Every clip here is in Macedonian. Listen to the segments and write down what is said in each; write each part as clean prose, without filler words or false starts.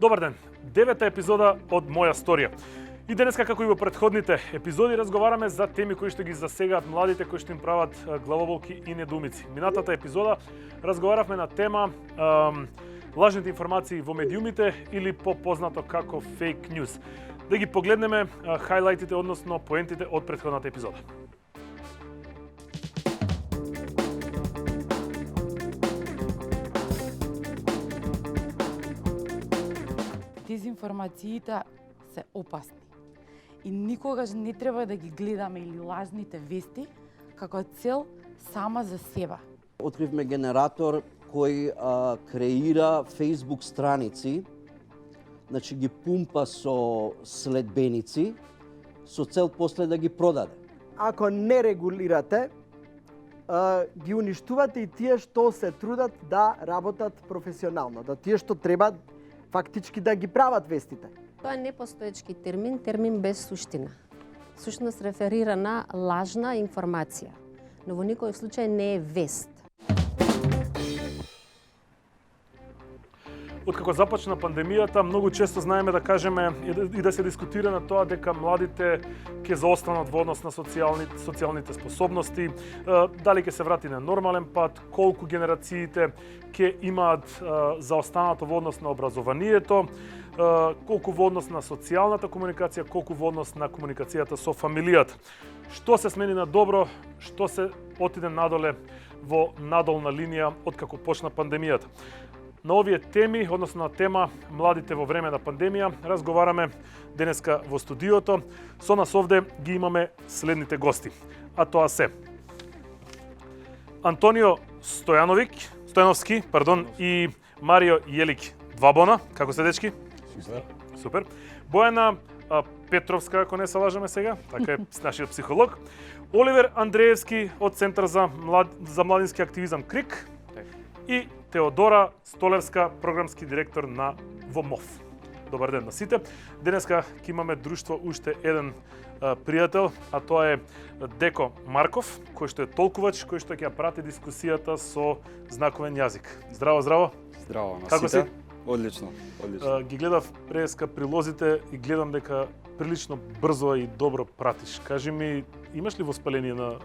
Добар ден, девета епизода од Моја сторија. И денеска, како и во претходните епизоди, разговараме за теми кои што ги засегаат младите, кои што им прават главоболки и недоумици. Минатата епизода разговаравме на тема лажните информации во медиумите или попознато како фейк ньюс. Да ги погледнеме хајлајтите, односно поентите од претходната епизода. Дезинформациите се опасни и никогаш не треба да ги гледаме или лажните вести како цел сама за себе. Откривме генератор кој креира Facebook страници, значи ги пумпа со следбеници, со цел после да ги продаде. Ако не регулирате, ги уништувате и тие што се трудат да работат професионално, да тие што треба фактички да ги прават вестите. Тоа е непостоечки термин без суштина. Сушност реферира на лажна информација, но во никој случај не е вест. Откако започна пандемијата, многу често знаеме да кажеме и да се дискутира на тоа дека младите ќе заостанат во однос на социјалните способности, дали ќе се врати на нормален пат, колку генерациите ќе имаат заостанато во однос на образованието, колку во однос на социјалната комуникација, колку во однос на комуникацијата со фамилијата. Што се смени на добро, што се отиде надоле во надолна линија откако почна пандемијата. На овие теми, односно на тема младите во време на пандемија, разговараме денеска во студиото. Со нас овде ги имаме следните гости, а тоа се Антонио Стојановски, и Марио Јелик Двабона. Како се, дечки? Супер. Бојана Петровска, ако не се лажеме сега, така е нашиот психолог. Оливер Андреевски од Центар за младински активизам КРИК и Теодора Столевска, програмски директор на ВМОВ. Добар ден на сите. Денеска ќе имаме друштво уште еден пријател, а тоа е Деко Марков, кој што е толкувач, кој што ќе ја прати дискусијата со знаковен јазик. Здраво, здраво. Здраво на Како сите. си? Одлично. Ги гледав преска прилозите и гледам дека прилично брзо и добро пратиш. Кажи ми, имаш ли воспаление на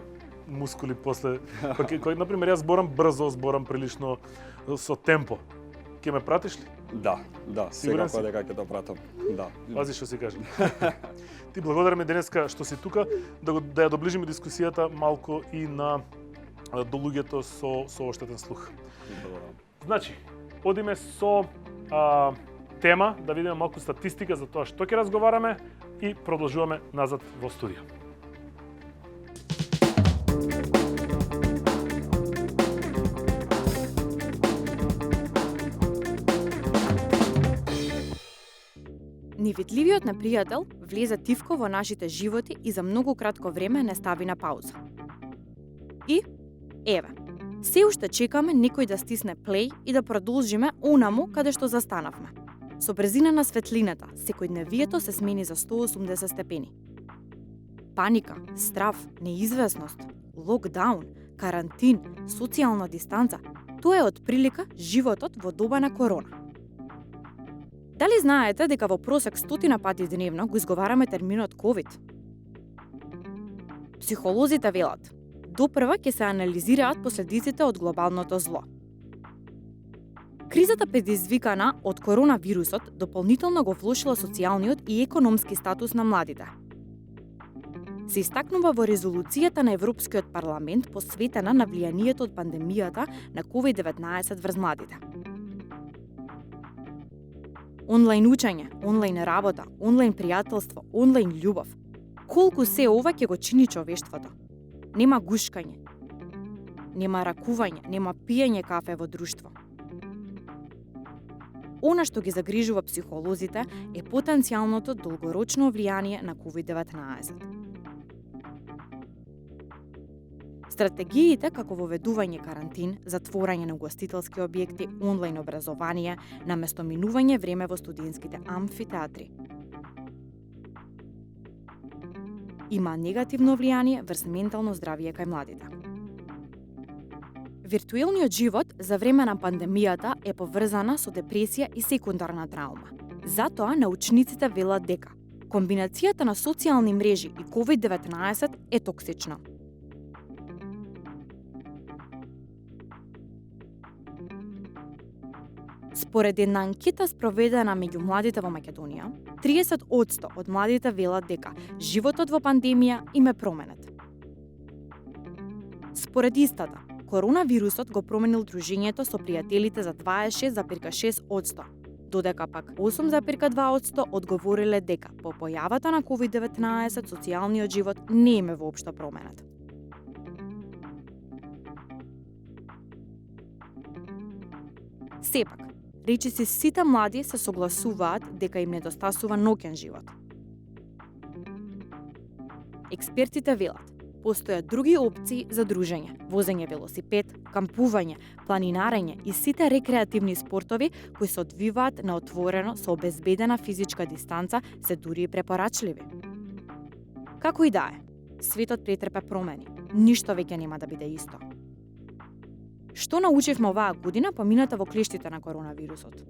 мускули после, кој например јас зборам брзо, зборам прилично со темпо. Ќе ме пратиш ли? Да, Сигурен сега дека ќе да пратам. Да. Пази што си кажам. Ти благодараме денеска што си тука, да ја доближиме дискусијата малку и на до луѓето со оштетен слух. Значи, одиме со тема, да видиме малку статистика за тоа што ќе разговараме и продолжуваме назад во студио. Невидливиот непријател влезе тивко во нашите животи и за многу кратко време не стави на пауза. И, еве, се уште чекаме некој да стисне плей и да продолжиме онаму каде што застанавме. Со брзина на светлината, секојдневието се смени за 180 степени. Паника, страв, неизвестност, локдаун, карантин, социјална дистанца, тоа е отприлика животот во доба на корона. Дали знаете дека во просек 100 пати дневно го изговараме терминот COVID? Психолозите велат, допрва ќе се анализираат последиците од глобалното зло. Кризата предизвикана од коронавирусот дополнително го влошила социјалниот и економски статус на младите. Се истакнува во резолуцијата на Европскиот парламент посветена на влијанието од пандемијата на COVID-19 врз младите. Онлайн учење, онлайн работа, онлайн пријателство, онлайн љубов. Колку се ова ќе го чини човештвото? Нема гушкање, нема ракување, нема пиење кафе во друштво. Она што ги загрижува психолозите е потенцијалното долгорочно влијание на COVID-19. Стратегиите како воведување карантин, затворање на угостителски објекти, онлайн образование, наместо минување време во студентските амфитеатри. Има негативно влијание врз ментално здравје кај младите. Виртуелниот живот за време на пандемијата е поврзана со депресија и секундарна траума. Затоа научниците велат дека комбинацијата на социјални мрежи и COVID-19 е токсична. Според една анкета спроведена меѓу младите во Македонија, 30% од младите велат дека животот во пандемија им е променет. Според истата, коронавирусот го променил дружењето со пријателите за 26,6%, додека пак 8,2% одговориле дека по појавата на COVID-19 социјалниот живот не им е воопшто променет. Сепак, речиси сите млади се согласуваат дека им недостасува ноќен живот. Експертите велат, постојат други опции за дружење, возење велосипед, кампување, планинарење и сите рекреативни спортови кои се одвиваат на отворено со обезбедена физичка дистанца се дури и препорачливи. Како и да е, светот претрпе промени, ништо веќе нема да биде исто. Што научивме оваа година помината во клештите на коронавирусот?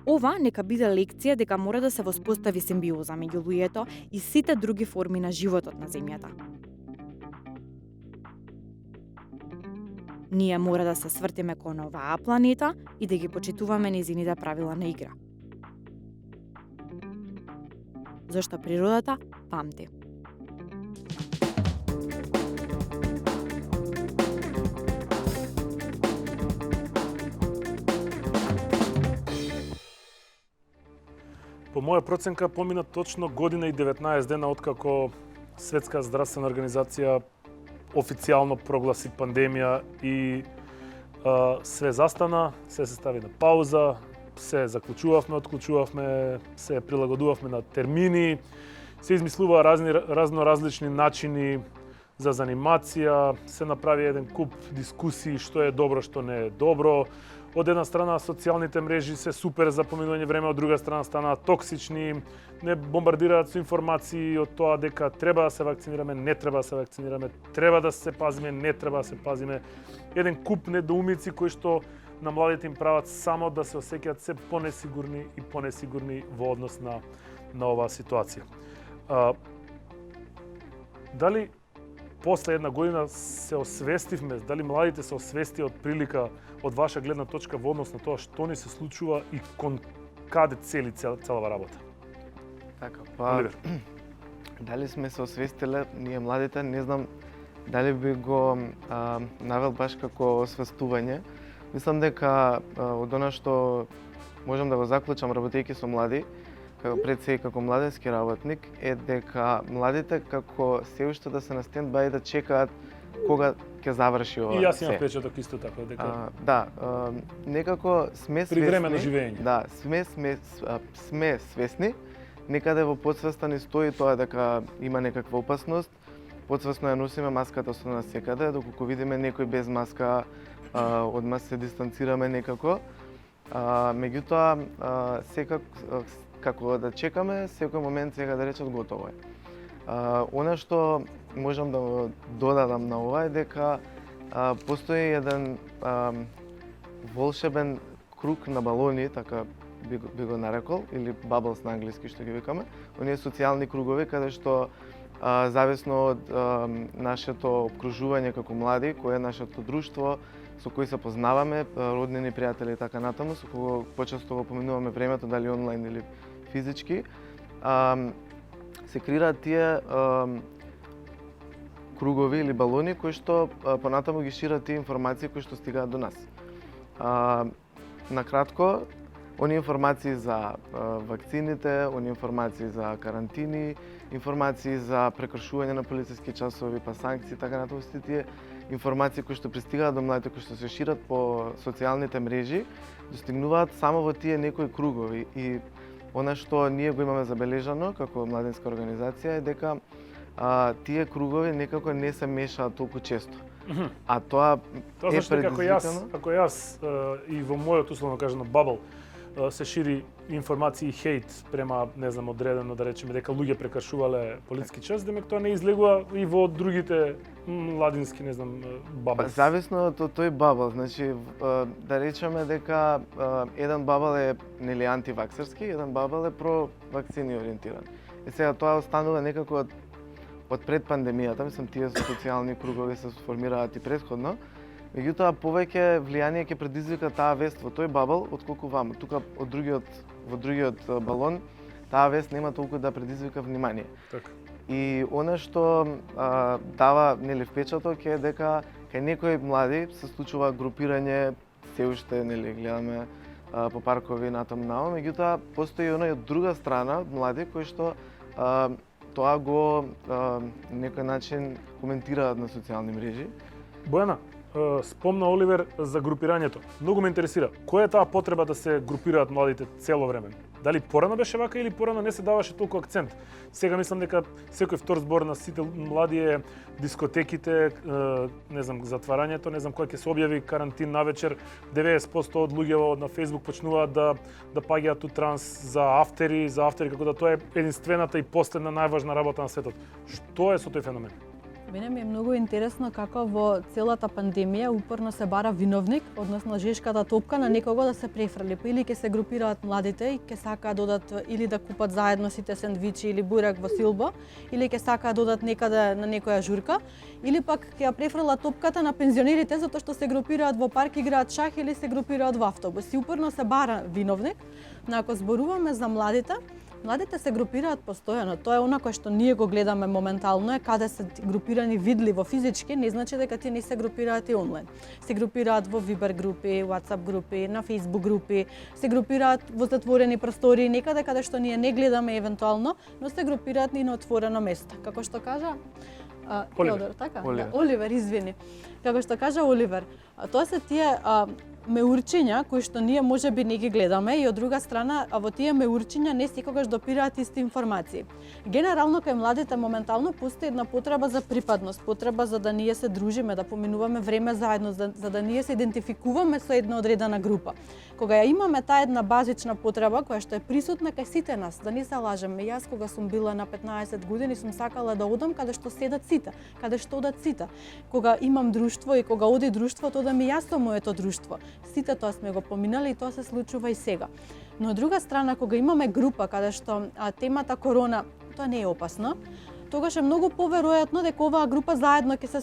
Ова нека биде лекција дека мора да се воспостави симбиоза меѓу луѓето и сите други форми на животот на земјата. Ние мора да се свртиме кон оваа планета и да ги почитуваме нејзините правила на игра. Зашто природата памти. По моја проценка помина точно година и 19 дена откако Светска здравствена организација официјално прогласи пандемија и све застана, се стави на пауза, се заклучувавме, отклучувавме, се прилагодувавме на термини, се измислува различни начини за занимација, се направи еден куп дискусии што е добро, што не е добро. Од една страна социјалните мрежи се супер за поминување време, од друга страна станаат токсични, не бомбардираат со информации од тоа дека треба да се вакцинираме, не треба да се вакцинираме, треба да се пазиме, не треба да се пазиме. Еден куп недоумици кои што на младите им прават само да се осеќаат се понесигурни и понесигурни во однос на оваа ситуација. Дали после една година се освестивме, дали младите се освести од прилика од ваша гледна точка во однос на тоа што ни се случува и кон каде цели целава работа? Така, па, дали сме се освестиле, ние младите, не знам дали би го навел баш како освестување. Мислам дека од она што можам да го заклучам работејќи со млади, пред се и како младенски работник, е дека младите како се уште да се на стендбај да чекаат кога ќе заврши ова. И јас имам впечаток исто така дека некако сме свесни. При време на живење. Да, сме свесни. Некаде во подсвеста ни стои тоа дека има некаква опасност. Подсвесно ја носиме маската со нас секаде, доколку видиме некој без маска, одма се дистанцираме некако. Меѓутоа, секако како да чекаме, секој момент сега да речат готово е. Она што можам да додадам на ова е дека постои еден волшебен круг на балони, така би го нарекол, или bubbles на англиски што ги викаме, оние социјални кругови каде што зависно од нашето обкружување како млади, кое е нашето друштво, со кои се познаваме, роднини, пријатели и така натаму, со кого почесто го поминуваме времето, дали онлайн или физички, се креираат тие кругови или балони кои што понатаму ги шират тие информации кои што стигаат до нас. Накратко, оние информации за вакцините, оние информации за карантини, информации за прекршување на полициски часови, па санкции, така натаму, сите тие информации кои што пристигаат до младите, кои што се шират по социјалните мрежи, достигнуваат само во тие некои кругови. И она што ние го имаме забележано како младинска организација е дека тие кругови некако не се мешаат толку често. А тоа е предизвикано. Ако јас и во мојот условно кажано бабл се шири информации и хейт према, не знам, одредено да речеме дека луѓе прекршувале полициски час, демек тоа не излегува и во другите младински, не знам, бабл? Зависно од тој бабл, значи да речеме дека еден бабл е нели антиваксерски, еден бабл е провакцини ориентиран. И сега тоа останува некако од пред пандемијата, мислам тие социјални кругови се сформираат и претходно. Меѓутоа повеќе влијание ќе предизвика таа вест во тој бабл отколку ваму. Тука во другиот балон таа вест нема толку да предизвика внимание. Така. И она што дава нели впечаток е дека кај некои млади се случува групирање, се уште нели гледаме по паркови натаму, меѓутоа постои она и од друга страна од млади кои што тоа го некој начин коментираат на социјални мрежи. Бојана, спомна Оливер за групирањето. Многу ме интересира, која е таа потреба да се групираат младите цело време? Дали порано беше вака или порано не се даваше толку акцент? Сега мислам дека секој втор збор на сите млади е дискотеките, не знам, затварањето, не знам кој ќе се објави карантин навечер, 90% од луѓето на Facebook почнуваат да паѓаат у транс за афтери, како да тоа е единствената и последна најважна работа на светот. Што е со тој феномен? Мене ми е многу интересно како во целата пандемија упорно се бара виновник, односно жешката топка на некого да се префрли. Па или ќе се групираат младите и ќе сакаат додат или да купат заедно сите сендвичи или бурек во силба, или ќе сакаат додат некаде на некоја журка, или пак ќе ја префрлат топката на пензионерите затоа што се групираат во парк, играат шах или се групираат во автобус. И упорно се бара виновник. Но ако зборуваме за младите се групираат постојано. Тоа е она кое што ние го гледаме моментално, е каде се групирани видливо физички, не значи дека тие не се групираат и онлайн. Се групираат во Viber групи, WhatsApp групи, на Facebook групи, се групираат во затворени простори, некаде каде што ние не гледаме евентуално, но се групираат и на отворено место. Како што кажа Теодор, така? Оливер. Да, Оливер, извини. Како што кажа Оливер, тоа се тие меурчиња кои што ние можеби не ги гледаме и од друга страна во тие меурчиња не секогаш допираат исти информации. Генерално кај младите моментално постои една потреба за припадност, потреба за да ние се дружиме, да поминуваме време заедно, за да ние се идентификуваме со една одредена група. Кога ја имаме таа една базична потреба која што е присутна кај сите нас, да не се лажеме, јас кога сум била на 15 години сум сакала да одам каде што седат сите, каде што одат сите. Кога имам друштво и кога оди друштвото, да ми јас сум моето друштво. Сите тоа сме го поминали и тоа се случува и сега. Но од друга страна, кога имаме група каде што темата корона, тоа не е опасно, тогаш е многу поверојатно дека оваа група заедно ќе се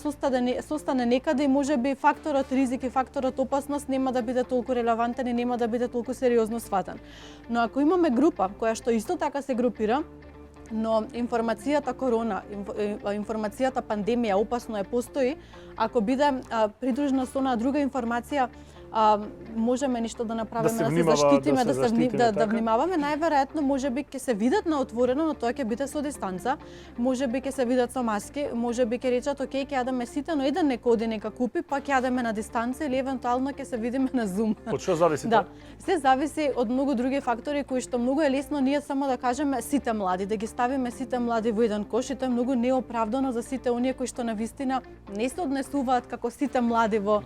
состане некаде и можеби факторот ризик и факторот опасност нема да биде толку релевантен и нема да биде толку сериозно сватен. Но ако имаме група која што исто така се групира, но информацијата корона, информацијата пандемија опасно е постои, ако биде придружна со онаа друга информација, можеме нешто да направиме, да се заштитиме, да внимаваме, најверојатно можеби ќе се видат на отворено, но тоа ќе биде со дистанца, можеби ќе се видат со маски, можеби ќе речат окей, ќе јадеме сите, но еден нека оди нека купи, па ќе јадеме на дистанца или евентуално ќе се видиме на Zoom. Од што зависи тоа? Да, се зависи од многу други фактори кои што многу е лесно ние само да кажеме сите млади, да ги ставиме сите млади во еден кош и тоа е многу неоправдано за сите оние кои што навистина не се однесуваат како сите млади во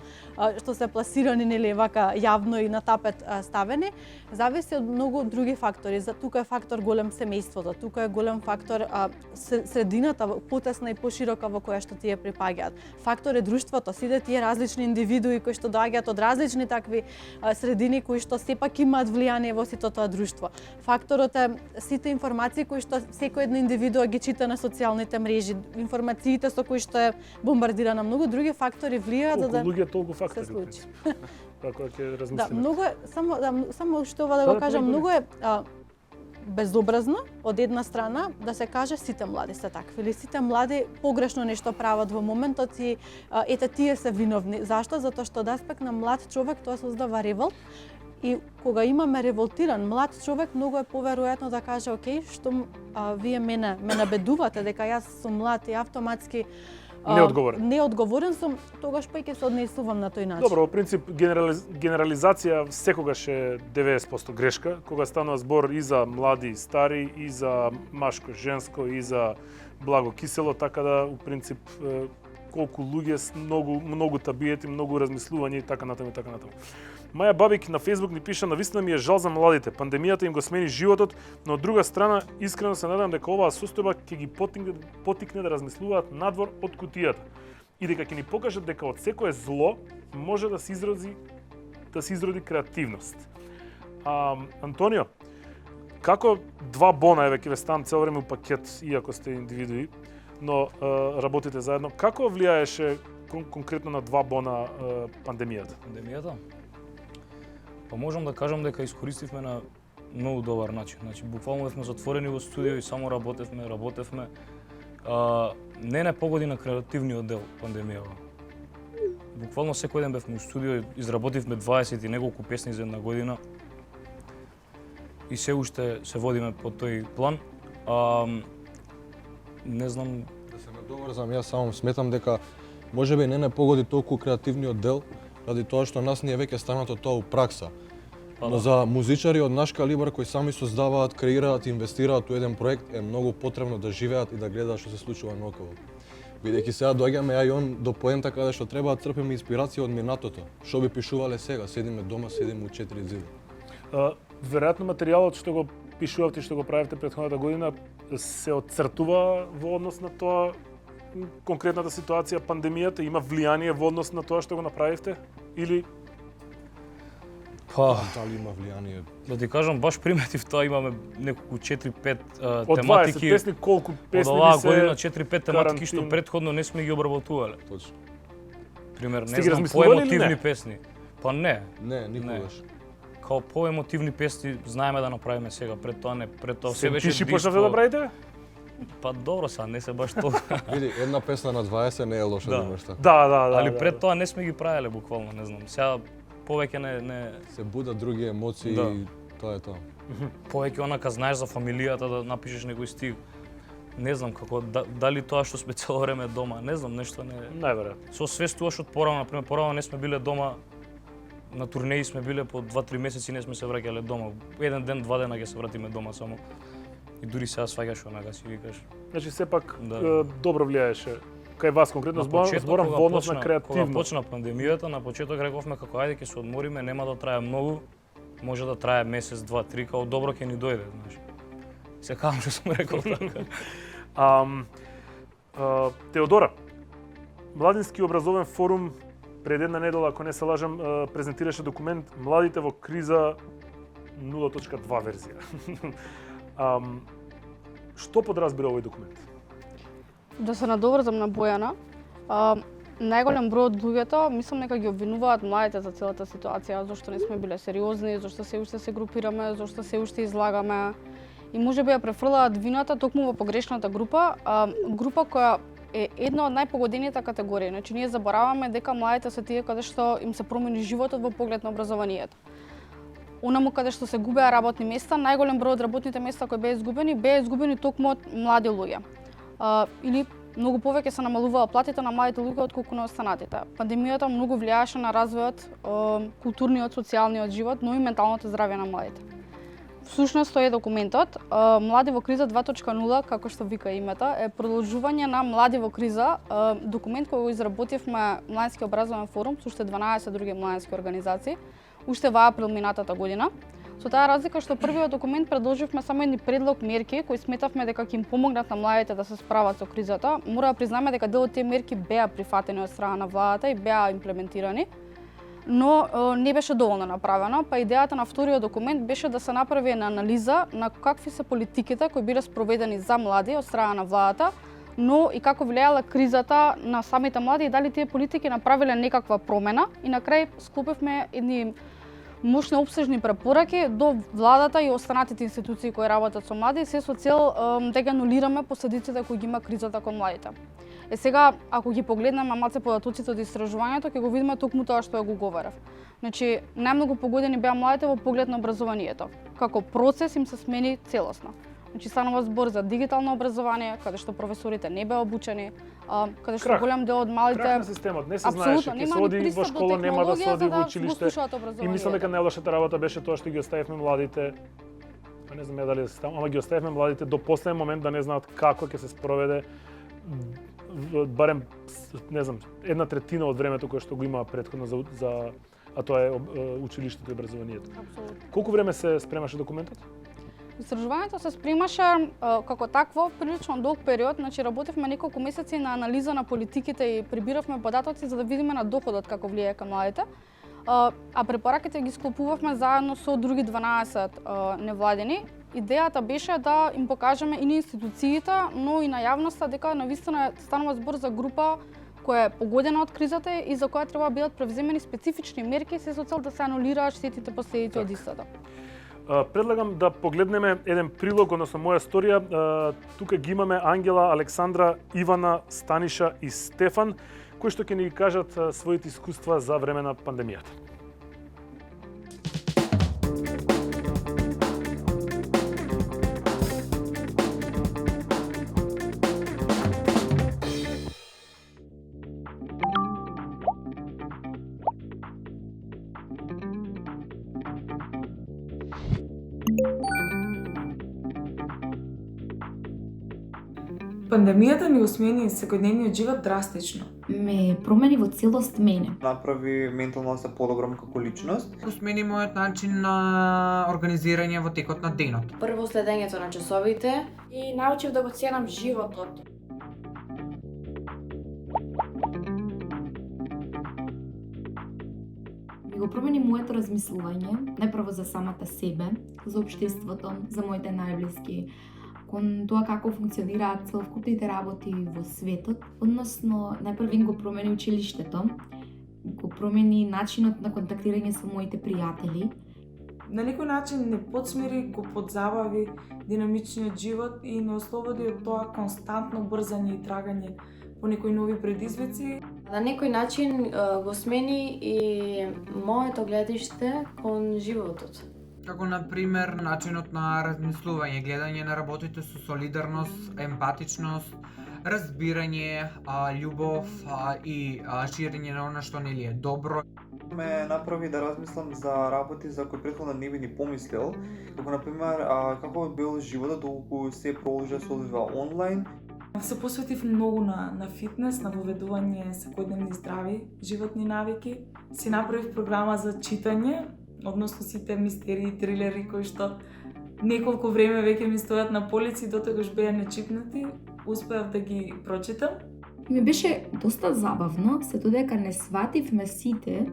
што се пласирани нели вака јавно и на тапет ставени, зависи од многу други фактори. За тука е фактор голем семејството, тука е голем фактор средината потесна и поширока во која што тие припаѓаат. Фактор е друштвото, сите тие различни индивидуи кои што доаѓаат од различни такви средини кои што сепак имаат влијание во сето тоа друштво. Факторот е сите информации кои што секој една индивидуа ги чита на социјалните мрежи, информациите со кои што е бомбардирана, многу други фактори влијаат за да луѓе толку фактори се случи. Како ќе размислиме. Да, многу е само што ова да го кажам, многу е безобразно од една страна да се каже сите млади се такви или сите млади погрешно нешто прават во моментот и ете тие се виновни. Зашто? Затоа што од аспект на млад човек тоа создава револт. И кога имаме револтиран млад човек, многу е поверојатно да каже окей, што вие мене набедувате дека јас сум млад и автоматски неодговорен сум, тогаш па и ќе се однесувам на тој начин. Добро, во принцип генерализација секогаш е 90% грешка, кога станува збор и за млади и стари, и за машко, женско, и за благо кисело, така да у принцип колку луѓе многу табиети, многу размислување и така натаму и така натаму. Маја Бабик на Facebook ни пиша: навистина ми е жал за младите. Пандемијата им го смени животот, но од друга страна искрено се надевам дека оваа состојба ќе ги потикне да размислуваат надвор од кутијата. и дека ќе ни покажат дека од секое зло може да се изроди креативност. Антонио, како два бона, еве ќе ве ставам цел време у пакет, иако сте индивидуи, но работите заедно, како влијаеше конкретно на два бона пандемијата? Пандемијата? Па можам да кажам дека искористивме на многу добар начин. Значи, буквално сме затворени во студио и само работевме. Не погоди на креативниот дел пандемијава. Буквално секој ден бевме у студио, изработивме 20 и неколку песни за една година. И се уште се водиме по тој план. Не знам... Да се ме доврзам, јас само сметам дека можеби не погоди толку креативниот дел, ради тоа што нас ни е веќе станато тоа у пракса. Но за музичари од наш калибар кои сами создаваат, креираат, инвестираат у еден проект е многу потребно да живеат и да гледаат што се случува наоколу. Бидејќи сега доаѓаме ја и он до поента каде што треба да трпиме инспирација од минатото. Што би пишувале сега, седиме дома, седиме у 4 зида. Веројатно материјалот што го пишувавте и што го правите претходната година се отцртува во однос на тоа конкретната ситуација, пандемијата, има влијание во однос на тоа што го направивте? Или Па, дали има влијание? Да ти кажам, баш приметив тоа, имаме неколку 4-5 од 20 тематики. песни, колку песни од оваа ви се година 4-5 тематики што карантин? претходно не сме ги обработувале. Точно. Пример, не Сте ги знам, размислували или поемотивни не? песни. Па не. Не, никогаш. Као поемотивни песни знаеме да направиме сега, пред тоа не, пред тоа се Се беше пиши диско. почнавте да правите? Па добро са, не се баш толку. Види, една песна на 20 не е лоша Да. да имаш така. Да. Али пред тоа не сме ги правеле буквално, не знам. Сега повеќе не Се будат други емоции Да. и тоа е тоа. повеќе онака знаеш за фамилијата да напишеш некој стих. Не знам како дали тоа што сме цело време дома, не знам, нешто не. Најверојатно. Со свестуваш од порано, например, порано не сме биле дома. На турнеи сме биле по 2-3 месеци не сме се враќале дома. Еден ден, 2 дена ќе се вратиме дома само. И дури сега сваќаш онака си викаш. Значи сепак Да. добро влијаеше. Кај вас конкретно зборам во однос на кога креативно. почна пандемијата, на почеток рековме како ајде ќе се одмориме, нема да трае многу, може да трае месец, 2, 3, као добро ќе ни дојде, знаеш. Се кам што сум рекол така. Теодора, Младински образовен форум пред една недела, ако не се лажам, презентираше документ Младите во криза 0.2 верзија. Што подразбира овој документ? Да се надоврзам на Бојана, најголем број од луѓето, мислам дека ги обвинуваат младите за целата ситуација, зашто не сме биле сериозни, зашто се уште се групираме, зашто се уште излагаме. И можеби ја префрлаат вината токму во погрешната група, група која е една од најпогодените категории. Значи ние забораваме дека младите се тие каде што им се промени животот во поглед на образованието. Онаму каде што се губеа работни места, најголем број од работните места кои беа изгубени токму од млади луѓе. Или многу повеќе се намалуваа платите на младите луѓе отколку на останатите. Пандемијата многу влијаеше на развојот, културниот, социјалниот живот, но и менталното здравје на младите. Всушност тој е документот. Млади во криза 2.0, како што вика името, е продолжување на Млади во криза, документ кој го изработивме Младински образовен форум со уште 12 други младински организации, уште во април минатата година. Со таа разлика што првиот документ предложивме само едни предлог мерки кои сметавме дека ќе им помогнат на младите да се справат со кризата. Мора да признаме дека дел од тие мерки беа прифатени од страна на владата и беа имплементирани, но не беше доволно направено, па идејата на вториот документ беше да се направи една анализа на какви се политиките кои биле спроведени за млади од страна на владата, но и како влијала кризата на самите млади и дали тие политики направиле некаква промена. И на крај склопивме едни мощни опсежни препораки до владата и останатите институции кои работат со млади, се со цел да ги анулираме последиците кои ги има кризата кон младите. Сега, ако ги погледнеме малце податоците од истражувањето, ќе го видиме токму тоа што ја го говорев. Значи, најмногу погодени беа младите во поглед на образованието. Како процес им се смени целосно. Значи, станува збор за дигитално образование, каде што професорите не беа обучени, каде што голем дел од малите... Крах на системот, не се знаеше, ќе се оди во школа, нема да се оди во училиште. И мислам дека најлошата работа беше тоа што ги оставивме младите, не знам ја дали да се ставам, ама ги оставивме младите до последен момент да не знаат како ќе се спроведе барем, не знам, 1/3 од времето кое што го има претходно а тоа е училиштето и образованието. Апсолутно. Колку време се спремаше документот? Истражувањето се спремаше како такво прилично долг период, значи работевме неколку месеци на анализа на политиките и прибиравме податоци за да видиме на доходот како влијае кон младите. А препораките ги склопувавме заедно со други 12 невладени. Идејата беше да им покажеме и на институциите, но и на јавноста дека навистина станува збор за група која е погодена од кризата и за која треба да бидат превземени специфични мерки се со цел да се анулираат штетите последици од истата. Предлагам да погледнеме еден прилог, односно моја сторија. Тука ги имаме Ангела, Александра, Ивана, Станиша и Стефан, кои што ќе ни кажат своите искуства за време на пандемијата. Пандемијата ни го смени секојдневниот живот драстично. Ме промени во целост мене. Направи ментално да се подобрам како личност. Го смени мојот начин на организирање во текот на денот. Прво следењето на часовите и научив да го ценам животот. Ми го промени моето размислување, најпрво за самата себе, за општеството, за моите најблиски, кон тоа како функционираат целокупните работи во светот, односно најпрво го промени училиштето, го промени начинот на контактирање со моите пријатели. На некој начин не подсмири, го подзабави динамичниот живот и не ослободи од тоа константно брзање и трагање по некои нови предизвици. На некој начин го смени и моето гледиште кон животот. Како на пример начинот на размислување, гледање на работите со солидарност, емпатичност, разбирање, љубов и ширење на она што нели е добро. Ме направи да размислам за работи за кои претходно не би ни помислил, како на пример како би бил животот доколку се продолжи да се одвива онлайн. Се посветив многу на фитнес, на воведување секојдневни здрави животни навики. Си направив програма за читање, односно сите мистерии, трилери кои што неколку време веќе ми стојат на полици, дотогаш беа нечипнати, успеав да ги прочитам. Ми беше доста забавно, се додека не свативме сите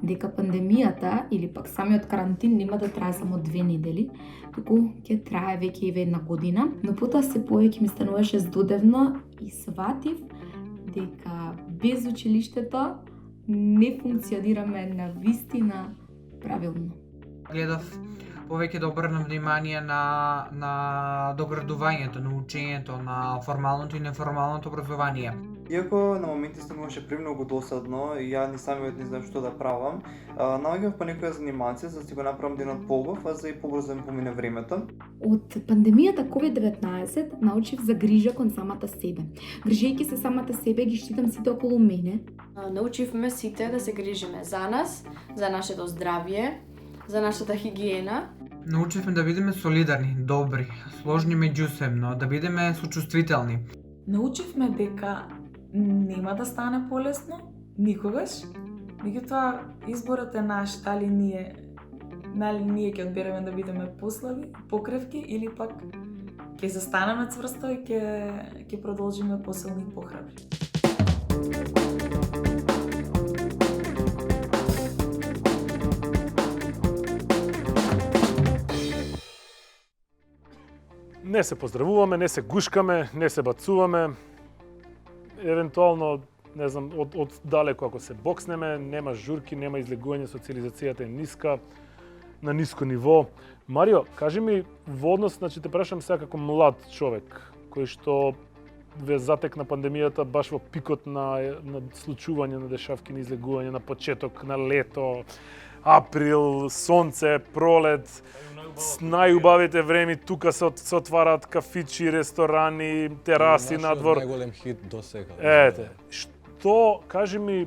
дека пандемијата или пак самиот карантин нема да трае само 2 недели, туку ќе трае веќе и 1 година, но потоа се повеќе ми стануваше здодевно и сватив дека без училиштето не функционираме на вистина правилно. Гледав повеќе да обрнам внимание на доградувањето, на учењето, на формалното и неформалното образование. Иако на моменти стануваше премногу досадно и ја ни самиот не знам што да правам, наоѓав по некоја занимација за да си го направам денот поубав, а за и побрзо да ми помине времето. Од пандемијата COVID-19 научив за грижа кон самата себе. Грижејќи се самата себе ги штитам сите околу мене. Научивме сите да се грижиме за нас, за нашето здравје, за нашата хигиена. Научивме да бидеме солидарни, добри, сложни меѓусебно, да бидеме сочувствителни. Научивме дека нема да стане полесно, никогаш. Меѓутоа, изборот е наш, дали ние ќе одбереме да бидеме послаби, покревки или пак ќе застанеме цврсто и ќе продолжиме посилни и похрабри. Не се поздравуваме, не се гушкаме, не се бацуваме. Евентуално, не знам, од далеко ако се бокснеме, нема журки, нема излегување, социализацијата е ниска, на ниско ниво. Марио, кажи ми во однос, значи те прашам сега како млад човек, кој што ве затекна пандемијата баш во пикот на случување на дешавки, на излегување, на почеток на лето, април, сонце, пролет, с најубавите време тука се отвараат кафичи, ресторани, тераси надвор. Најголем хит до сега. Ете, што, кажи ми,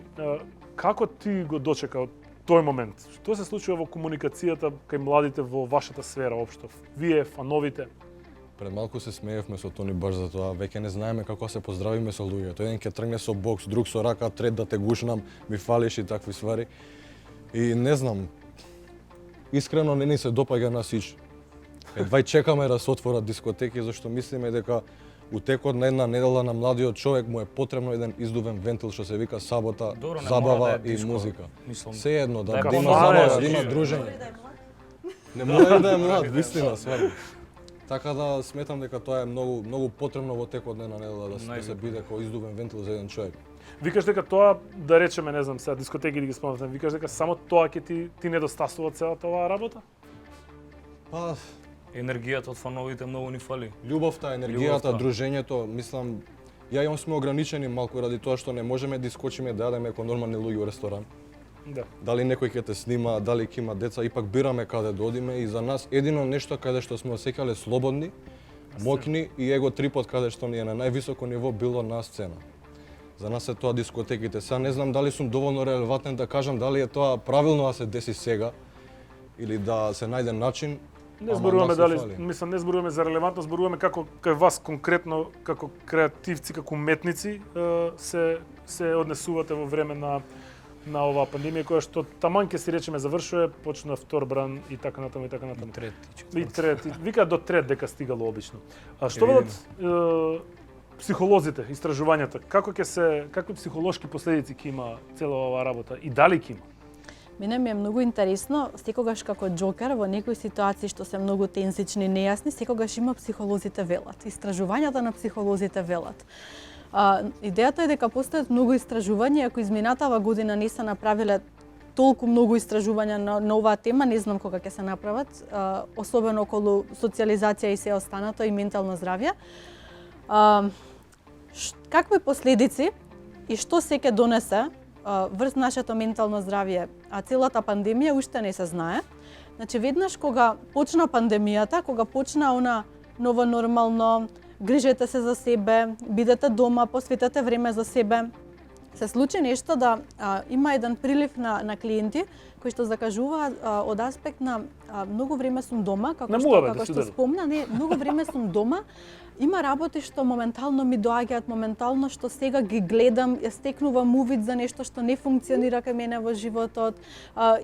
како ти го дочека тој момент? Што се случува во комуникацијата кај младите во вашата сфера општо? Вие, фановите? Пред малку се смеевме со Тони баш за тоа, веќе не знаеме како се поздравиме со луѓето. Еден ќе тргне со бокс, друг со рака, трет да те гушнам, ми фалиш и такви ствари. И не знам, искрено не ни се допаѓа на сич. Едва и чекаме да се отворат дискотеки, зашто мислиме дека у текот на една недела на младиот човек му е потребно еден издувен вентил што се вика сабота, Добро, не забава мора да е и диско, музика. мислам. Се едно да Да е има по-млад, забава, да да има е дружење. Не мора да е млад, вистина, стварно. Така да сметам дека тоа е многу потребно во текот на една недела да се биде како издувен вентил за еден човек. Викаш дека тоа, да речеме, не знам, сега дискотеки да ги спомнам, викаш дека само тоа ќе ти недостасува целата оваа работа? Па, енергијата од фановите многу ни фали. Љубовта, енергијата, дружењето, мислам, ја имам сме ограничени малку ради тоа што не можеме да искочиме да јадеме како нормални луѓе у ресторан. Да. Дали некој ќе те снима, дали ќе има деца, ипак бираме каде да одиме и за нас едино нешто каде што сме осеќале слободни, моќни и его трипот каде што ни е на највисоко ниво било на сцена. За нас е тоа дискотеките. Сега не знам дали сум доволно релевантен да кажам дали е тоа правилно да се деси сега или да се најде начин. Не зборуваме дали, мислам, не зборуваме за релевантност, зборуваме како кај вас конкретно, како креативци, како уметници, се однесувате во време на оваа пандемија, која што таман ќе си речеме завршува, почна втор бран и така натаму и така натаму. И трети. Вика до трет дека стигало обично. А што велат психолозите, истражувањата, какви психолошки последици ќе има цела оваа работа и дали ќе има? Мене ми е многу интересно, секогаш како џокер во некои ситуации што се многу тензични и нејасни, секогаш има психолозите велат. Истражувањата на психолозите велат. Идејата е дека постојат многу истражувања, ако изминатава година не се направиле толку многу истражувања на оваа тема, не знам кога ќе се направат, особено околу социјализација и се останато и ментално здравје. Какви последици и што се ќе донесе врз нашето ментално здравје, а целата пандемија уште не се знае. Значи, веднаш кога почна пандемијата, кога почна она ново нормално, грижете се за себе, бидете дома, посветете време за себе, се случи нешто да има еден прилив на клиенти кои што закажуваат од аспект на многу време сум дома, како што спомна, многу време сум дома. Има работи што моментално ми доаѓаат, моментално што сега ги гледам, ја стекнувам увид за нешто што не функционира кај мене во животот.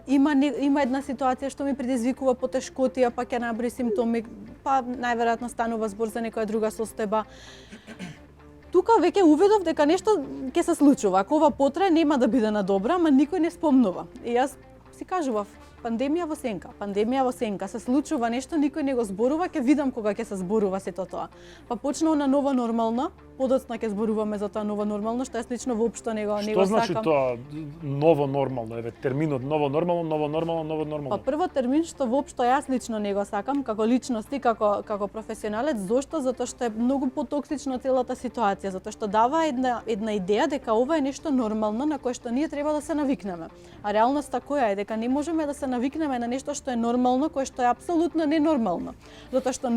Има една ситуација што ми предизвикува потешкотија, па ќе наброи симптоми, па најверојатно станува збор за некоја друга состојба. Тука веќе увидов дека нешто ќе се случува. Ако ова потрае, нема да биде на добра, ама никој не спомнува. И јас си кажував, пандемија во сенка, се случува нешто, никој не го зборува, ќе видам кога ќе се зборува сето тоа. Па почнало на нова нормална, подоцна ќе зборуваме за тоа нова нормално, што јас лично воопшто не го сакам. Што значи тоа ново нормално? Еве терминот ново нормално. Па прво термин што воопшто јас лично не го сакам како личност и како професионалец, зошто? Затоа што е многу потоксично целата ситуација, затоа што дава една идеја дека ова е нешто нормално на кое што ние треба да се навикнеме. А реалноста која е? Дека не можеме да се навикнеме на нешто што е нормално, кое што е апсолутно ненормално. Затоа што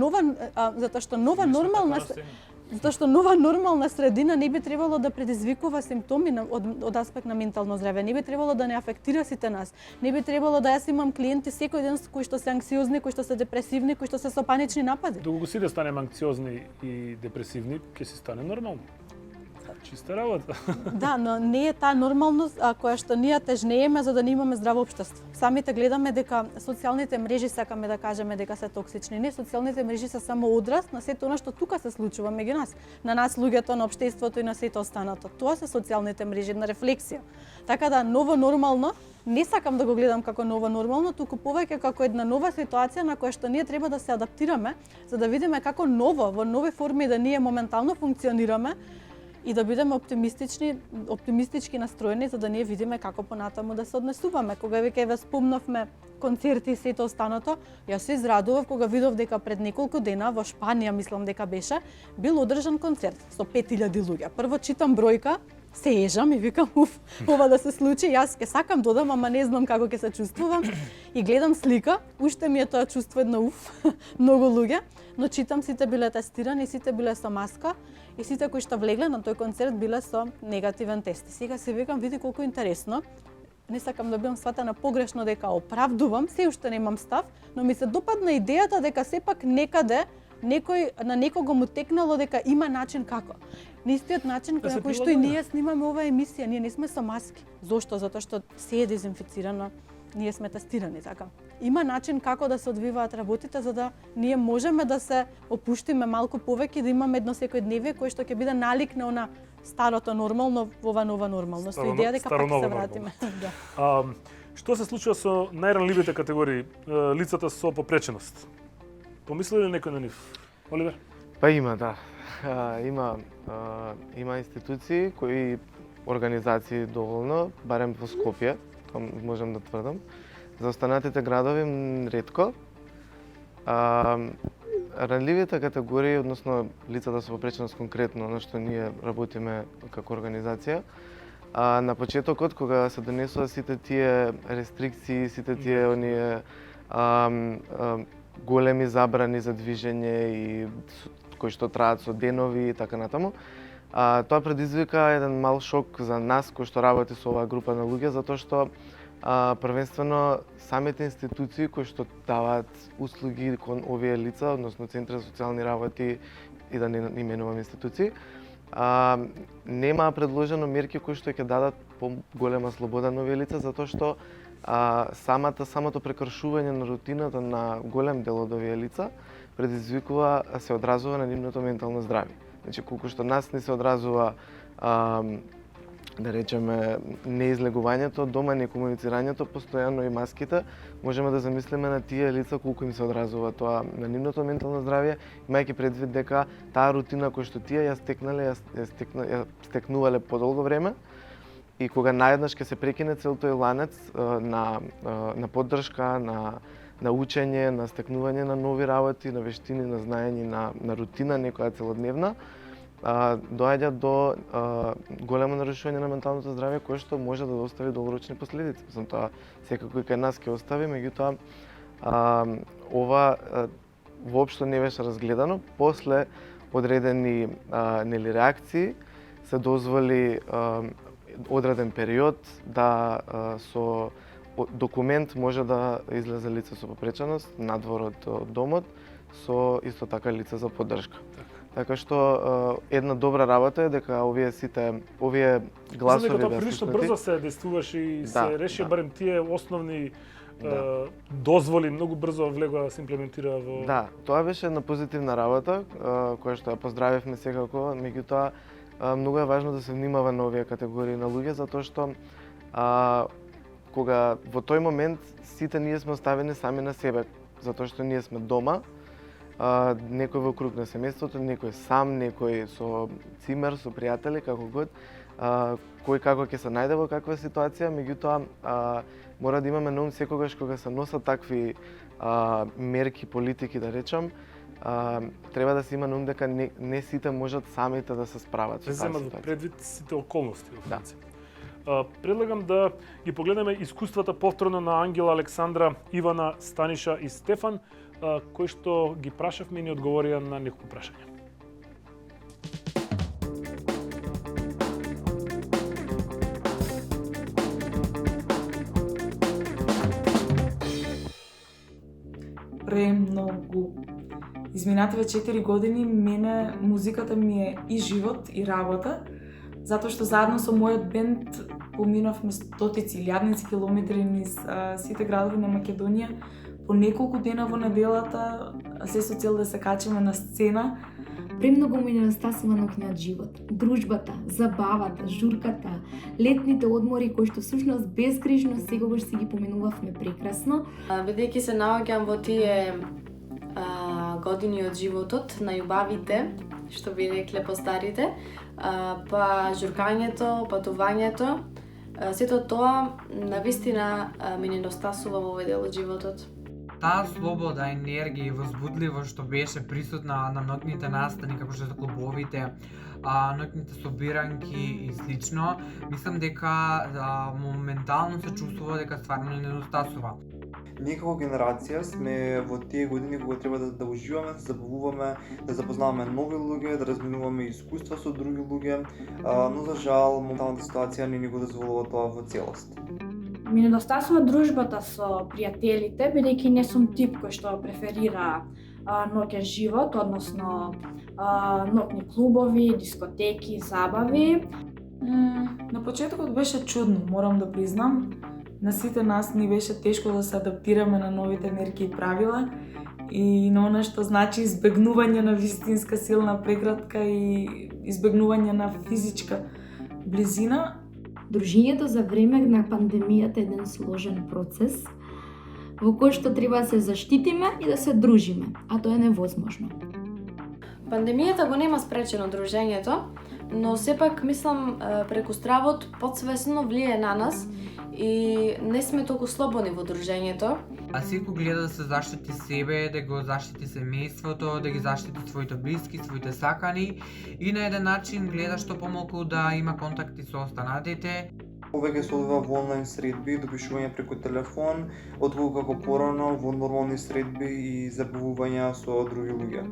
нова нормална средина не би требало да предизвикува симптоми од аспект на ментално здравје, не би требало да не афектира сите нас. Не би требало да јас имам клиенти секој ден кои што се анксиозни, кои што се депресивни, кои што се со панични напади. Доколку си да станеме анксиозни и депресивни, ќе си стане нормално. Чиста работа. Да, но не е таа нормалност која што ние тежнееме за да не имаме здраво општество. Самите гледаме дека социјалните мрежи, сакаме да кажеме дека се токсични. Не, социјалните мрежи се само одраз на сето она што тука се случува меѓу нас. На нас луѓето, на општеството и на сето останато. Тоа се социјалните мрежи, на рефлексија. Така да ново нормално не сакам да го гледам како ново нормално, туку повеќе како една нова ситуација на која што ние треба да се адаптираме, за да видиме како во нови форми да ние моментално функционираме и да бидеме оптимистички настроени, за да ние видиме како понатаму да се однесуваме. Кога веќе ве спомнавме концерти и сето останато, јас се израдував кога видов дека пред неколку дена во Шпанија, мислам дека беше, бил одржан концерт со 5000 луѓе. Прво читам бројка, се ежам и викам, ова да се случи, јас ќе сакам додам, ама не знам како ќе се чувствувам. И гледам слика, уште ми е тоа чувство едно многу луѓе, но читам сите биле тестирани, сите биле со маска и сите кои што влегле на тој концерт биле со негативен тест. Сега се викам, види колку интересно. Не сакам да бидам сватена погрешно дека оправдувам, се уште немам став, но ми се допадна идејата дека сепак некаде на некого му текнало дека има начин како. На истиот начин на кој што и ние снимаме оваа емисија, ние не сме со маски. Зошто? Затоа што се е дезинфицирано, ние сме тестирани така. Има начин како да се одвиваат работите за да ние можеме да се опуштиме малку повеќе и да имаме едно секојдневие кое што ќе биде налик на она старото нормално во ова нова нормалност. Идеја дека пак се вратиме. Да. Што се случува со најранливите категории, лицата со попреченост? Помисли ли некој на нив? Оливер? Па има, да. Има институции кои организации доволно, барем во Скопје, тоа можам да тврдам. За останатите градови ретко. Ранливите категории, односно лицата со попреченост конкретно, на што ние работиме како организација, на почетокот кога се донесува сите тие рестрикции, сите тие оние големи забрани за движење и кои што траат со денови и така натаму, тоа предизвика еден мал шок за нас кои што работи со оваа група на луѓе, затоа што првенствено самите институции кои што даваат услуги кон овие лица, односно центри за социјални работи и да не именувам институции, нема предложено мерки кои што ќе дадат поголема слобода на овие лица, затоа што самото прекршување на рутината на голем дел од овие лица предизвикува, се одразува на нивното ментално здравје. Значи, колку што нас не се одразува, да речеме, неизлегувањето, дома некомуницирањето, постојано и маските, можеме да замислиме на тие лица колку им се одразува тоа на нивното ментално здравје, имајќи предвид дека таа рутина која што тие ја стекнувале подолго време, и кога наеднаш ќе се прекине цел тој ланец на поддршка, на учење, на стекнување на нови работи, на вештини, на знаење, на рутина некоја целодневна, доаѓа до големо нарушување на менталното здравје кое што може да остави долгорочни последици. Мислам, тоа секако и кај нас ќе остави, меѓутоа ова воопшто не беше разгледано. После одредени реакции се дозволи одреден период да со документ може да излезе лице со попреченост надвор од домот со исто така лице за поддршка. Така што една добра работа е дека овие гласови тоа прилично брзо се действуваше и се реши барем тие основни дозволи многу брзо влегоа да се имплементира во... Да, тоа беше една позитивна работа која што ја поздравивме секако, меѓутоа многу е важно да се внимава на овие категории на луѓе затоа што кога во тој момент сите ние сме оставени сами на себе, затоа што ние сме дома, некој во круг на семејството, некој сам, некој со цимер, со пријатели, како год, кој како ќе се најде во каква ситуација, меѓутоа мора да имаме на ум секогаш кога се носат такви мерки, политики, да речам, треба да се има на ум дека не сите можат самите да се справат со таа ситуација. Предвид сите околности. Предлагам да ги погледнеме искуствата повторно на Ангела, Александра, Ивана, Станиша и Стефан, кои што ги прашавме и ни одговорија на неколку прашања. Премногу. Изминативе 4 години мене музиката ми е и живот и работа, затоа што заедно со мојот бенд поминавме стотици, илјадници километри низ сите градови на Македонија, по неколку дена во неделата, се со цел да се качиме на сцена. Премногу ми недостасува ноќниот живот. Дружбата, забавата, журката, летните одмори кои што всушност безгрижно секогаш си ги поминувавме прекрасно. Бидејќи се наоѓам во тие години од животот, најубавите, што би рекле постарите, па журкањето, патувањето, сето тоа навистина ми недостасува во овој дел од животот. Таа слобода, енергија и возбудливост што беше присутна на ноќните настани, како што се клубовите, ноќните собиранки и слично, мислам дека моментално се чувствува дека стварно не недостасува. Ние како генерација сме во тие години кога треба да уживаме, да се забавуваме, да запознаваме нови луѓе, да разменуваме искуства со други луѓе, но за жал моменталната ситуација не ни го дозволува тоа во целост. Ми недостасува дружбата со пријателите, бидејќи не сум тип кој што преферира ноќен живот, односно ноќни клубови, дискотеки, забави. На почетокот беше чудно, морам да признам. на сите нас ни беше тешко да се адаптираме на новите мерки и правила и на она што значи избегнување на вистинска силна преградка и избегнување на физичка близина. Дружењето за време на пандемијата е еден сложен процес во кој што треба да се заштитиме и да се дружиме, а тоа е невозможно. Пандемијата го нема спречено дружењето, но сепак мислам преку стравот подсвесно влие на нас и не сме толку слободни во дружењето. А секој гледа да се заштити себе, да го заштити семејството, да ги заштити своите блиски, своите сакани и на еден начин гледа што помалку да има контакти со останатите. Повеќе се одува во онлайн средби, допишување преку телефон, отколку како порано во нормални средби и забавувања со други луѓе.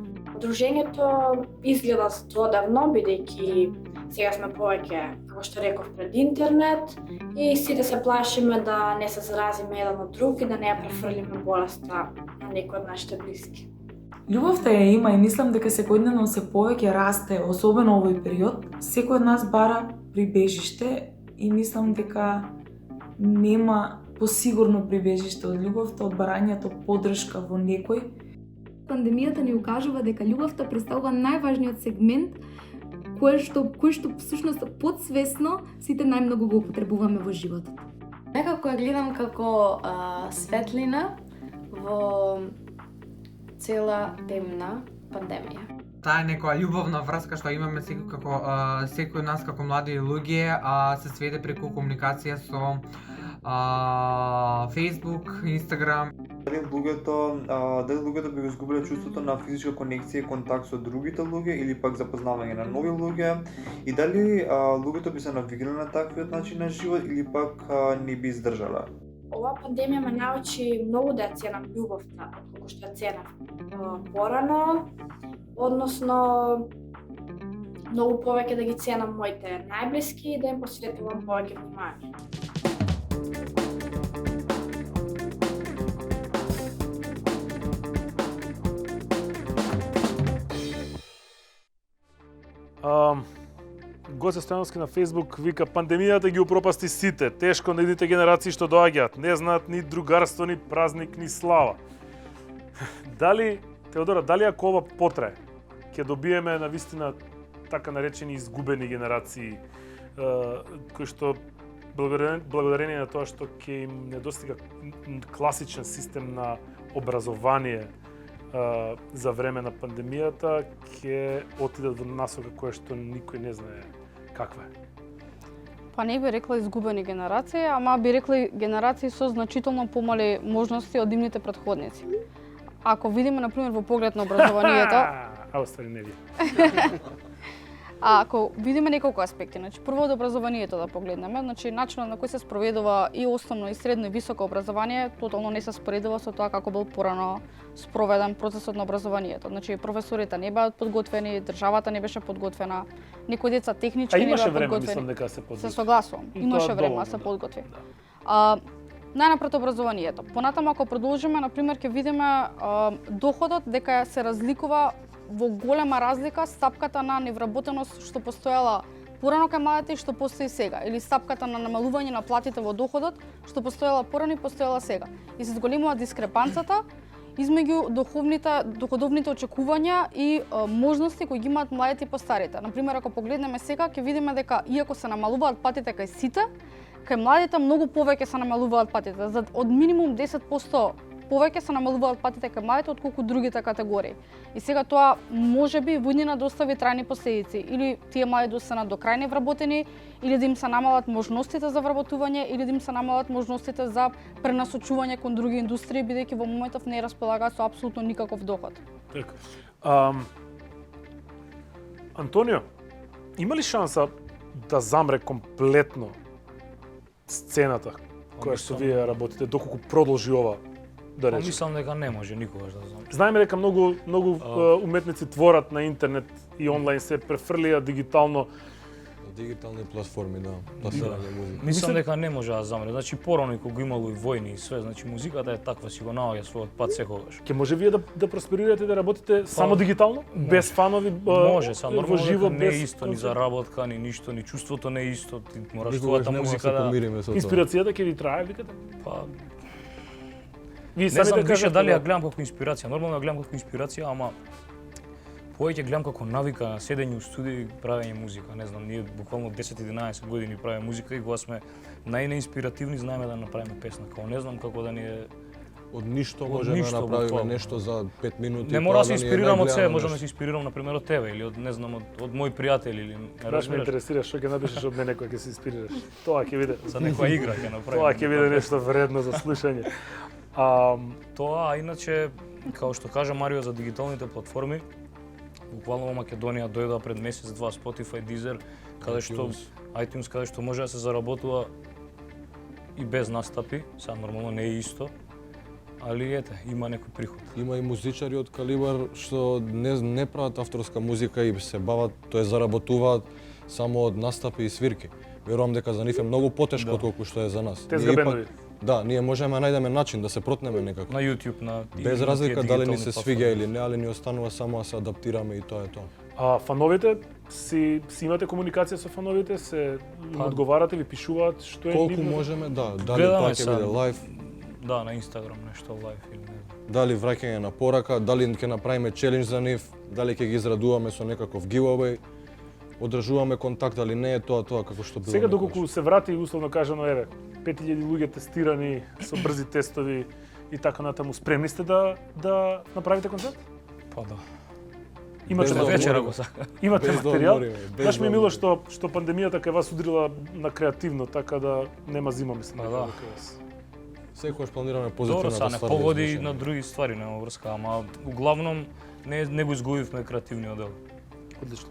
Дружењето изгледа одавно, бидејќи сега сме повеќе, како што реков, пред интернет и сите се плашиме да не се заразиме еден од друг и да не ја префрлиме болеста на некој од нашите блиски. Љубовта ја има и мислам дека секојдневно се повеќе расте, особено овој период. Секој од нас бара прибежиште и мислам дека нема посигурно прибежиште од љубовта, од барањето поддршка во некој. Пандемијата ни укажува дека љубовта представува најважниот сегмент кој што всушност подсвесно сите најмногу го употребуваме во животот. Некако ја гледам како светлина во цела темна пандемија. Таа е некоја љубовна врска што имаме секој од нас како млади луѓе, се сведе преку комуникација со Facebook, Instagram. Дали луѓето би го изгубиле чувството на физичка конекција и контакт со другите луѓе или пак запознавање на нови луѓе и дали луѓето би се навикнале на таквиот начин на живот или пак не би издржале? Ова пандемија ме научи многу да ја ценам љубовта, отколку што ја ценам порано, односно многу повеќе да ги ценам моите најблиски и да им посветувам повеќе внимание. Гоце Стојановски на Facebook вика: пандемијата ги упропасти сите, тешко на едните генерации што доаѓаат, не знаат ни другарство, ни празник, ни слава. Дали, Теодора, дали ако ова потрае, ќе добиеме на вистина така наречени изгубени генерации, кои што благодарение на тоа што ќе им недостига класичен систем на образование за време на пандемијата, ќе отидат во насока која што никој не знае каква е? Па не би рекла изгубени генерации, ама би рекла генерации со значително помали можности од нивните претходници. Ако видиме, например, во поглед на образованието... Остави не ви. Ако видиме неколку аспекти, значи прво од образованието да погледнеме, значи начинот на кој се спроведува и основно и средно и високо образование тотално не се споредува со тоа како бил порано спроведен процесот на образованието. Значи професорите не беа подготвени, државата не беше подготвена, некои деца технички не беа подготвени. Имаше време, мислам дека се подготви. Се согласувам. Имаше време да се подготви. Најнапред образованието. Понатаму ако продолжиме, на пример, ќе видиме доходот дека се разликува во голема разлика стапката на невработеност што постоела порано кај младите и што постои сега, или стапката на намалување на платите во доходот што постоела порано и постоела сега. И се зголемува дискрепанцата измеѓу доходовните очекувања и можности кои ги имаат младите и постарите. Например, ако погледнеме сега, ќе видиме дека иако се намалуваат платите кај сите, кај младите многу повеќе се намалуваат платите, од минимум 10% повеќе се намалуваат платите кај младите отколку другите категории. И сега тоа можеби во иднина да остави трајни последици, или тие млади да останат до крај невработени, или да им се намалат можностите за вработување, или да им се намалат можностите за пренасочување кон други индустрии, бидејќи во моментов не располагаат со апсолутно никаков доход. Така. Антонио, има ли шанса да замре комплетно сцената која што вие работите, доколку продолжи ова? Да речем. Мислам дека не може никогаш да замре. Знаеме дека многу уметници творат на интернет и онлайн, се префрлија дигитално. Дигитални платформи, да, пласирање музика. Мислам дека не може да замре. Значи порано кога имало и војни и све, значи музиката е таква, си го наоѓа својот пат секогаш. Ке може вие да просперирате да работите само дигитално, без фанови, може, са нормално живо, не е без исто ни заработка, ни ништо, ни чувството не е исто. Ти мораш Никогаш твојата нема да музика се да помириме со тоа. Инспирацијата ќе ви трае, викате? Па Вие не знам самите више кажете дали да- ја гледам како инспирација. Нормално ја гледам како инспирација, ама повеќе гледам како навика на седење у студио и правење музика. Не знам, ние буквално 10-11 години правиме музика и кога сме најнеинспиративни знаеме да направиме песна. Као не знам како да ни е Од ништо Од можеме ништо, да направиме буквално. нешто за 5 минути. Не мора да се тоа ни е инспирирам од себе, најгледано можам да нешто. се инспирирам например од тебе или од не знам од мои пријатели или ме Баш ме разбираш. интересира што ќе напишеш од мене кога ќе се инспирираш. Тоа ќе биде За некоја игра ќе направиме. Тоа ќе биде нешто вредно за слушање. Тоа, а иначе, као што кажа Марио за дигиталните платформи, буквално во Македонија дојдоа пред месец-два Spotify, Deezer, каде што iTunes, каде што може да се заработува и без настапи, сега нормално не е исто, али ете, има некој приход. Има и музичари од калибар што не прават авторска музика и се бават, тоа заработуваат само од настапи и свирки. Верувам дека за нив е многу потешко отколку што е за нас. Те Ние згабенови. ипак- Да, ние можеме да најдеме начин да се протнеме некако. На YouTube, без на разлика тие дали ни дигитални се платформи. свиѓа или не, али ни останува само да се адаптираме и тоа е тоа. А фановите си имате комуникација со фановите, се им одговарате, ви пишуваат што е Колку нивното? можеме, да, дали Гледаме тоа ќе се, биде лайв, Да, на Инстаграм нешто лайв или не знам. дали враќање на порака, дали ќе направиме челендж за нив, дали ќе ги израдуваме со некаков giveaway, одржуваме контакт, дали не е тоа како што било. Сега некогаш. доколку се врати условно кажано, еве, 5000 луѓе тестирани со брзи тестови и така натаму, спремни сте да направите концерт? Па да. Имате Без да вечера одмориме. го сака. Имате Без да материјал? одмориме, без Баш ми е да мило одмориме. што пандемијата кај вас удрила на креативно, така да нема зима, мислам. Па дека да. кај вас. Секогаш планираме Добро, позитивната са не ствар. погоди да и извршиме. на други ствари, нема врска, ама углавном не го изгубивме креативниот дел. Одлично.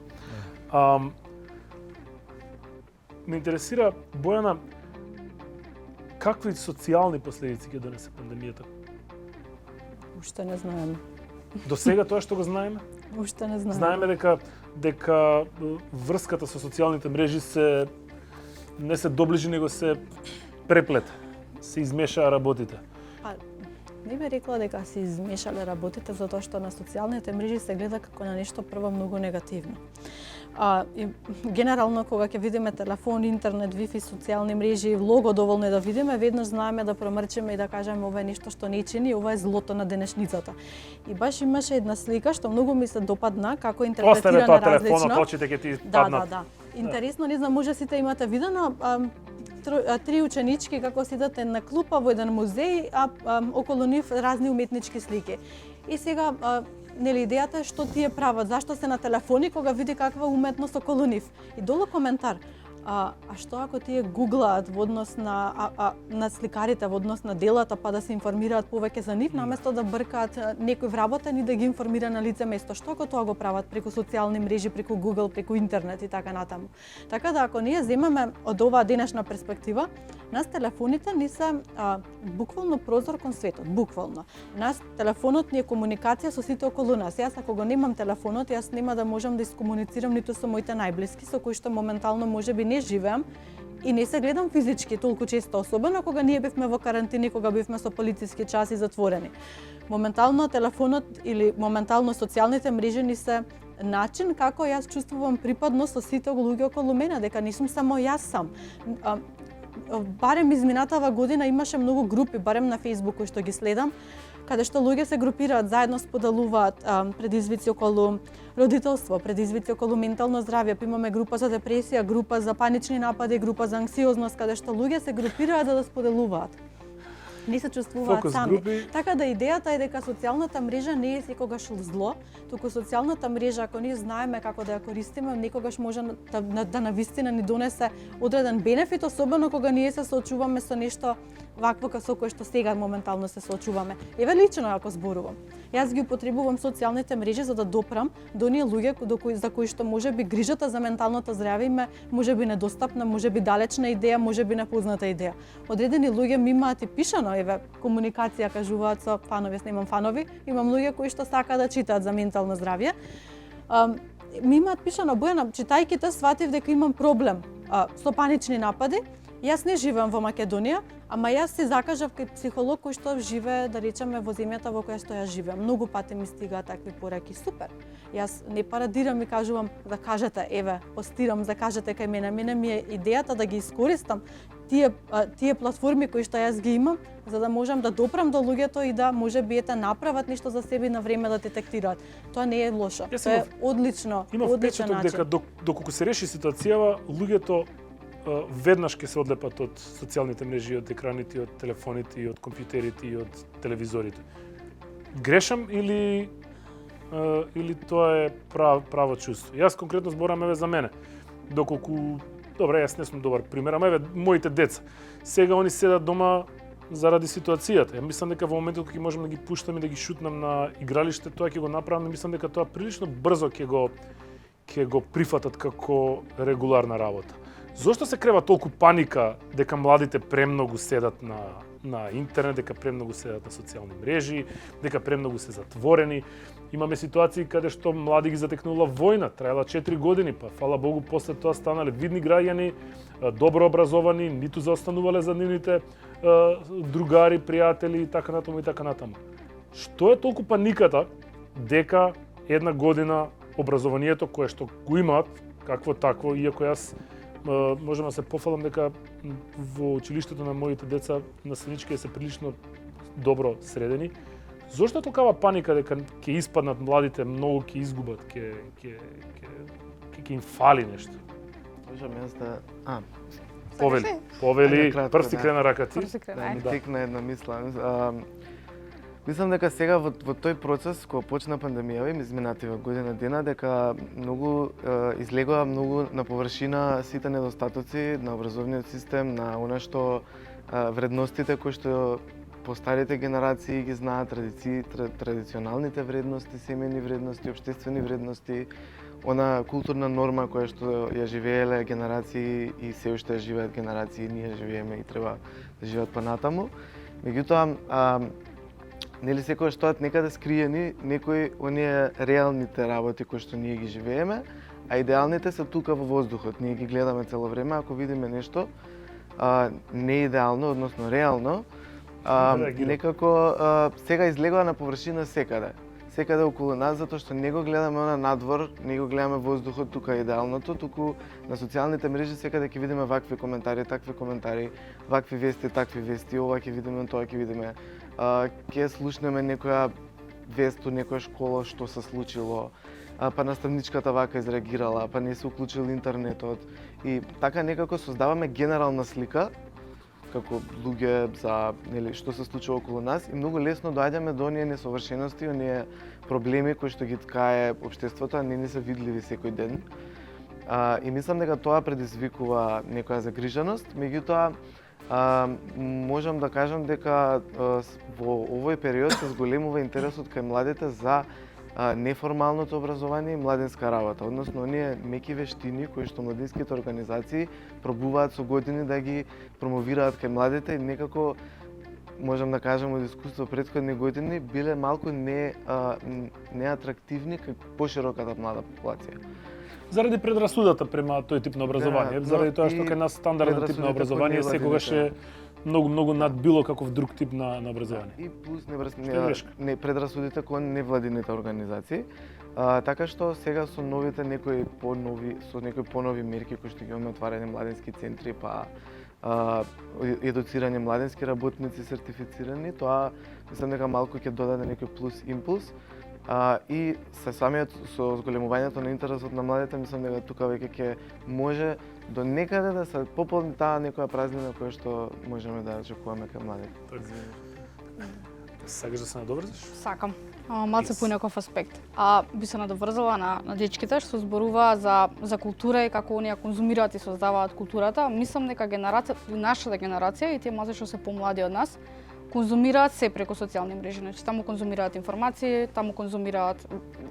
Ме интересира, Бојана, какви социјални последици ќе донесе пандемијата? Уште не знаеме. До сега тоа што го знаеме? Уште не знаеме. Знаеме дека врската со социјалните мрежи не се доближи, него се преплета. Се измешаа работите. Па, не би рекла дека се измешале работите, затоа што на социјалните мрежи се гледа како на нешто прво многу негативно. И генерално кога ќе видиме телефон, интернет, Wi-Fi, социјални мрежи, лого доволно е да видиме, веднаш знаеме да промрчиме и да кажеме ова е нешто што не чини, ова е злото на денешницата. И баш имаше една слика што многу ми се допадна како Оставе интерпретирана тоа различно. телефонот, очите ќе ти Да, паднат. да. Интересно, не знам, може сите имате видено, три ученички како седат на клупа во еден музеј, околу нив разни уметнички слики. И сега нели идејата е што тие прават, зашто се на телефони кога види каква уметност околу нив. И долу коментар. А што ако тие гуглаат во однос на сликарите, во однос на делата, па да се информираат повеќе за нив, наместо да бркаат некој вработен и да ги информира на лице место. Што ако тоа го прават преку социјални мрежи, преку Google, преку интернет и така натаму. Така да ако ние земеме од оваа денешна перспектива, нас телефоните ни се буквално прозор кон светот, буквално. Нас телефонот ни е комуникација со сите околу нас. Јас ако го немам телефонот, јас нема да можам да искомуницирам ниту со моите најблиски, со кои што моментално можеби не живеам и не се гледам физички толку често, особено кога ние бевме во карантини, кога бевме со полициски часи затворени. Моментално телефонот или моментално социјалните мрежи ни се начин како јас чувствувам припадност со сите луѓе околу мене, дека не сум само јас сам. Барем изминатава година имаше многу групи, барем на Facebook кои што ги следам, каде што луѓе се групираат, заедно споделуваат предизвици околу родителство, предизвици околу ментално здравје, па имаме група за депресија, група за панични напади, група за анксиозност, каде што луѓе се групираат за да споделуваат. Не се чувствуваат Фокус сами. групи. Така да идејата е дека социјалната мрежа не е секогаш зло, туку социјалната мрежа, ако ние знаеме како да ја користиме, некогаш може да навистина ни донесе одреден бенефит, особено кога ние се соочуваме со нешто вакво со кое што сега моментално се соочуваме. Еве лично ако зборувам. Јас ги употребувам социјалните мрежи за да допрам до оние луѓе за кои што можеби грижата за менталното здравје им е можеби недостапна, можеби далечна идеја, можеби непозната идеја. Одредени луѓе ми имаат и пишано, еве, комуникација кажуваат со фанови, јас немам фанови, имам луѓе кои што сакаат да читаат за ментално здравје. ми имаат пишано Бојана, читајќи те сватив дека имам проблем со панични напади. Јас не живеам во Македонија, ама јас се закажав кај психолог кој што живее, да речеме, во земјата во која што ја живеам. Многу пати ми стигаат такви пораки, супер. Јас не парадирам и кажувам да кажете, еве, постирам, да кажете кај мене. Мене ми е идејата да ги искористам тие платформи кои што јас ги имам, за да можам да допрам до луѓето и да можеби направат нешто за себе на време да детектираат. Тоа не е лошо. Тоа е одлично, Имав одличен впечаток начин. дека доколку се реши ситуацијава, луѓето веднаш ќе се одлепат од социјалните мрежи, од екраните, од телефоните, и од компјутерите и од телевизорите. Грешам или тоа е право чувство? Јас конкретно зборам еве за мене. Доколку добре, јас не сум добар пример, ама еве моите деца. Сега они седат дома заради ситуацијата. Ја мислам дека во моментот кога можам да ги пуштам и да ги шутнам на игралиште, тоа ќе го направам, мислам дека тоа прилично брзо ќе го прифатат како регуларна работа. Зошто се крева толку паника дека младите премногу седат на интернет, дека премногу седат на социјални мрежи, дека премногу се затворени? Имаме ситуации каде што млади ги затекнала војна, траела 4 години, па фала Богу после тоа станале видни граѓани, добро образовани, ниту заостанувале за нивните другари, пријатели и така натаму и така натаму. Што е толку паниката дека една година образованието кое што го имаат, какво такво, иако јас можам да се пофалам дека во училиштето на моите деца наставнички се прилично добро средени. Зошто е толкава паника дека ќе испаднат младите, многу ќе изгубат, ќе им фали нешто? Можам јас да... Повели, прсти крена рака ти. Да, ми текна една мисла. Мислам дека сега во тој процес кога почна пандемијава и изминатива година дена дека многу излегоа многу на површина сите недостатоци на образовниот систем, на она што вредностите кои што постарите генерации ги знаат, традиционалните вредности, семејни вредности, општествени вредности, она културна норма која што ја живееле генерации и се уште живеат генерации, ние живееме и треба да живеат понатаму. Меѓутоа, нели секогаш стоат некаде скриени некои оние реалните работи кои што ние ги живееме, а идеалните се тука во воздухот. Ние ги гледаме цело време, ако видиме нешто не идеално, односно реално, некако сега излегува на површина секаде. Секаде околу нас, затоа што не го гледаме она надвор, не го гледаме воздухот, тука идеалното, туку на социјалните мрежи секаде ќе видиме вакви коментари, такви коментари, вакви вести, такви вести, ова ќе видиме, тоа ќе видиме. Ќе слушнеме некоја вест од некоја школа што се случило, па наставничката вака изреагирала, па не се уклучил интернетот. И така некако создаваме генерална слика како луѓе за нели што се случува околу нас и многу лесно доаѓаме до оние несовршености, оние проблеми кои што ги ткае општеството, а не се видливи секој ден. И мислам дека тоа предизвикува некоја загриженост, меѓутоа можам да кажам дека во овој период се зголемува интересот кај младите за неформалното образование и младинска работа, односно оние меки вештини кои што младинските организации пробуваат со години да ги промовираат кај младите и некако можам да кажам од искуство претходни години биле малку неатрактивни кај пошироката млада популација. Заради предрасудата према тој тип на образование, заради тоа што кај нас стандарден тип на образование секогаш е многу над било каков друг тип на образование. И плюс не предрасудите кон невладините организации. Така што сега со новите некои понови мерки кои што ги имаме отварани младински центри, па едуцирани младински работници сертифицирани, тоа мислам дека малку ќе додаде некој плюс импулс. И со зголемувањето на интересот на младите, мислам дека тука веќе ќе може до некаде да се пополни таа некоја празнина која што можеме да очекуваме кај младите. Сакаш да се надоврзаш? Сакам. Малце по некој аспект. Би се надоврзала на дечките што зборува за култура и како оние конзумираат и создаваат културата. Мислам дека нашата генерација и тие млади што се помлади од нас конзумираат се преку социјални мрежи. Значи таму конзумираат информации, таму конзумираат,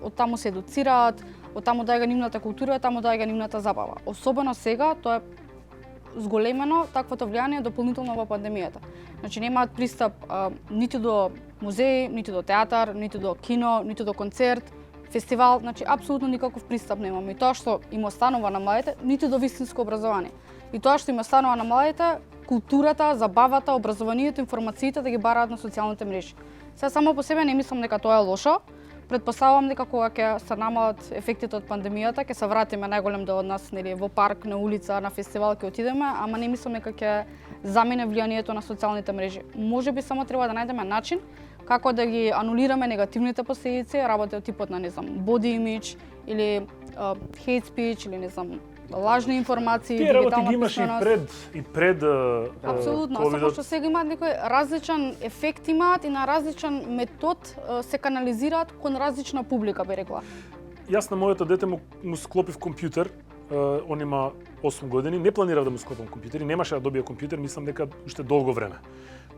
од таму се едуцираат, од таму доаѓа нивната култура, таму доаѓа нивната забава. Особено сега тоа е зголемено таквото влијание дополнително во пандемијата. Значи немаат пристап ниту до музеи, ниту до театар, ниту до кино, ниту до концерт. фестивал, значи апсолутно никаков пристап немаме. И тоа што им останува на младите, ниту до вистинско образование. И тоа што им останува на младите, културата, забавата, образованието, информациите да ги бараат на социјалните мрежи. Сега само по себе не мислам дека тоа е лошо. Предпоставувам дека кога ќе се намалат ефектите од пандемијата, ќе се вратиме најголем дел од нас, нели, во парк, на улица, на фестивал ќе отидеме, ама не мислам дека ќе замине влијанието на социјалните мрежи. Можеби само треба да најдеме начин како да ги анулираме негативните последици, работи од типот на, не знам, body image или hate speech или, не знам, лажни информации, тие работи ги дигитална имаше и пред апсолутно, само што сега имаат некој различен ефект имаат и на различен метод се канализираат кон различна публика, би рекла. Јас на моето дете му склопив компјутер, он има 8 години, не планирав да му склопам компјутер и немаше да добие компјутер, мислам дека уште долго време.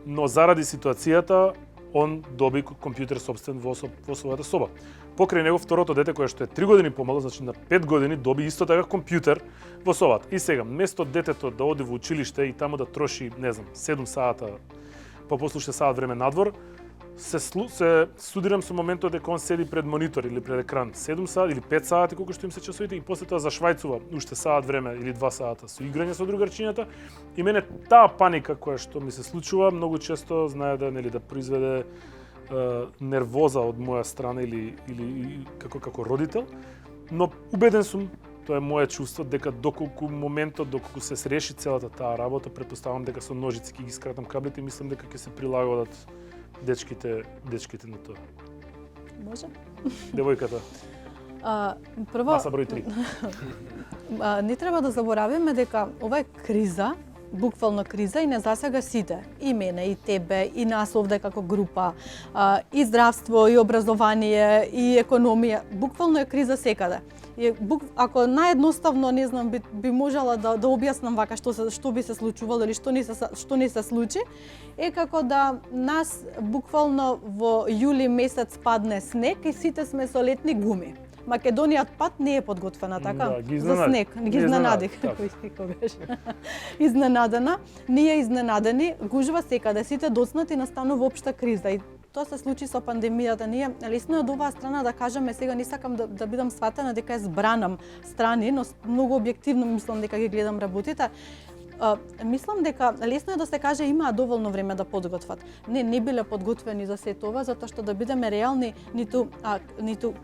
Но заради ситуацијата, он доби компјутер собствен во својата соба. Покрај него второто дете кое што е 3 години помало, значи на 5 години доби исто така компјутер во собата. И сега, место детето да оди во училиште и таму да троши, не знам, 7 сата, па после уште саат време надвор, се студирам со моментот дека он седи пред монитор или пред екран 7 сати или 5 сати колку што им се часовите и после тоа зашвајцува уште саат време или 2 сата со играње со другарчињата. И мене таа паника која што ми се случува многу често знае да нели да произведе нервоза од моја страна или како родител, но убеден сум, тоа е моје чувство, дека доколку се реши целата таа работа, претпоставам дека со ножици ќе ги скратам каблите и мислам дека ќе се прилагодат дечките на тоа. Може? Девојката. Прво, Маса број 3. Не треба да забораваме дека ова е криза, буквално криза и не засега сите. И мене, и тебе, и нас овде како група, и здравство, и образование, и економија. Буквално е криза секаде. Ако наједноставно, не знам, би можела да објаснам вака што би се случувало или што не се случи, е како да нас буквално во јули месец падне снег и сите сме со летни гуми. Македонијат пат не е подготвена, така? Да, за снег. Ги изненадих. Изненадена. Ние изненадени, гужва секаде, сите доцнати настанува општа криза. И тоа се случи со пандемијата. Ние лесно е од оваа страна да кажеме, сега не сакам да бидам сватена дека збранам страни, но многу објективно мислам дека ги гледам работите. Мислам дека лесно е да се каже имаа доволно време да подготват. Не биле подготвени за се тоа, затоа што да бидеме реални, ниту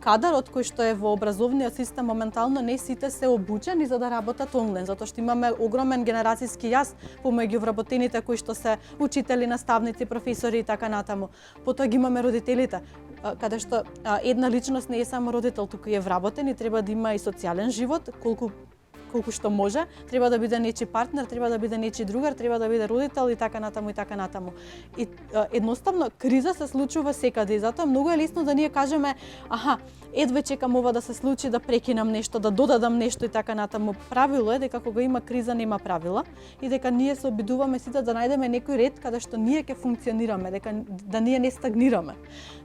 кадарот кој што е во образовниот систем моментално не сите се обучени за да работат онлайн, затоа што имаме огромен генерацијски јас помеѓу вработените кои што се учители, наставници, професори и така натаму. Потоа ги имаме родителите, каде што една личност не е само родител, туку е вработен и треба да има и социјален живот, колку што може, треба да биде нечи партнер, треба да биде нечи другар, треба да биде родител и така натаму и така натаму. И едноставно криза се случува секаде и затоа многу е лесно да ние кажеме едве чекам ова да се случи, да прекинам нешто, да додадам нешто и така натаму. Правило е дека кога има криза нема правила и дека ние се обидуваме сите да најдеме некој ред каде што ние ќе функционираме, дека да ние не стагнираме.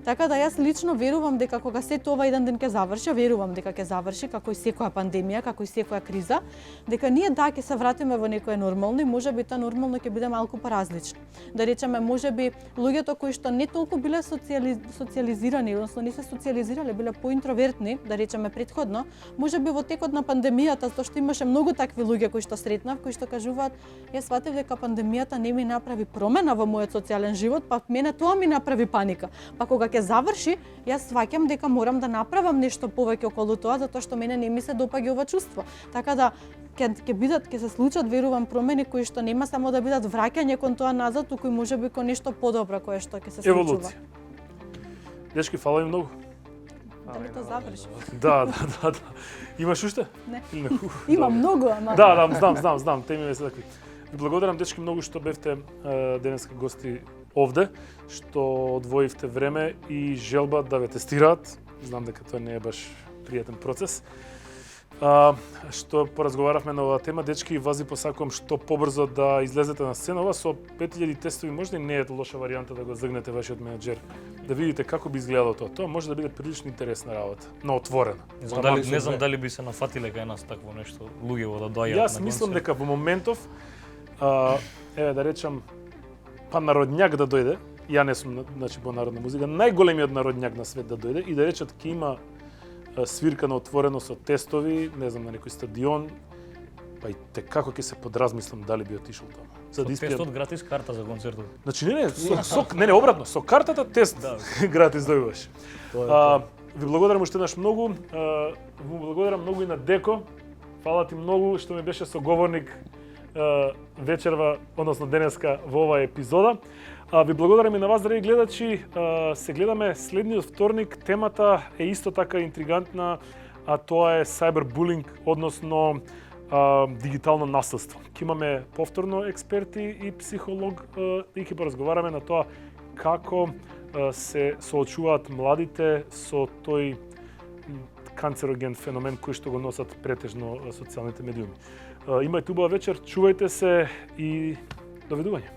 Така да јас лично верувам дека кога сето ова еден ден ќе заврши, верувам дека ќе заврши како и секоја пандемија, како и секоја криза, дека ние ќе се вратиме во некое нормално и можеби тоа нормално ќе биде малку поразлично. Да речеме можеби луѓето кои што не толку биле социјализирани, односно не се социјализирале, биле поинтровертни, да речеме претходно, можеби во текот на пандемијата, затоа што имаше многу такви луѓе кои што сретнав, кои што кажуваат, јас сватив дека пандемијата не ми направи промена во мојот социјален живот, па мене тоа ми направи паника. Па кога ќе заврши, јас сваќам дека морам да направам нешто повеќе околу тоа, затоа што мене не ми се допаѓа ова чувство. Така да ќе се случат, верувам, промени кои што нема само да бидат враќање кон тоа назад, туку и можеби кон нешто подобро кое што ќе се случува. Еволуција. Дечки, фала ви многу. Дали тоа заврши? Да. Имаш уште? Не. Не. Има многу, ама. Да, знам, темите се такви. Ви благодарам, дечки, многу што бевте денеска гости овде, што одвоивте време и желба да ве тестираат. Знам дека тоа не е баш пријатен процес. Што поразговаравме на оваа тема, дечки, вас ви посакувам што побрзо да излезете на сцена. Ова со 5000 тестови можда и не е лоша варијанта да го згнете вашиот менеджер, да видите како би изгледало тоа. Тоа може да биде прилично интересна работа, но отворена. Не знам дали би се нафатиле кај нас такво нешто, луѓе да доаѓаат. Јас мислам дека во моментов еве да речам народњак да дојде, ја не сум по народна музика, најголемиот народњак на свет да дојде и да речат ќе има свирка на отворено со тестови, не знам, на некој стадион, па и како ќе се подразмислам дали би отишол таму. Со тестот гратис карта за концертот. Значи не, обратно, со картата тест гратис дојуваш. Ви благодарам уште еднаш многу. Ви благодарам многу и на Деко. Фала ти многу што ми беше соговорник вечерва, односно денеска во оваа епизода. Ви благодарам и на вас, драги гледачи. Се гледаме следниот вторник. Темата е исто така интригантна, а тоа е cyberbullying, односно дигитално насилство. Ќе имаме повторно експерти и психолог и ќе поразговараме на тоа како се соочуваат младите со тој канцероген феномен кој што го носат претежно социјалните медиуми. Имајте убава вечер, чувајте се и довидување.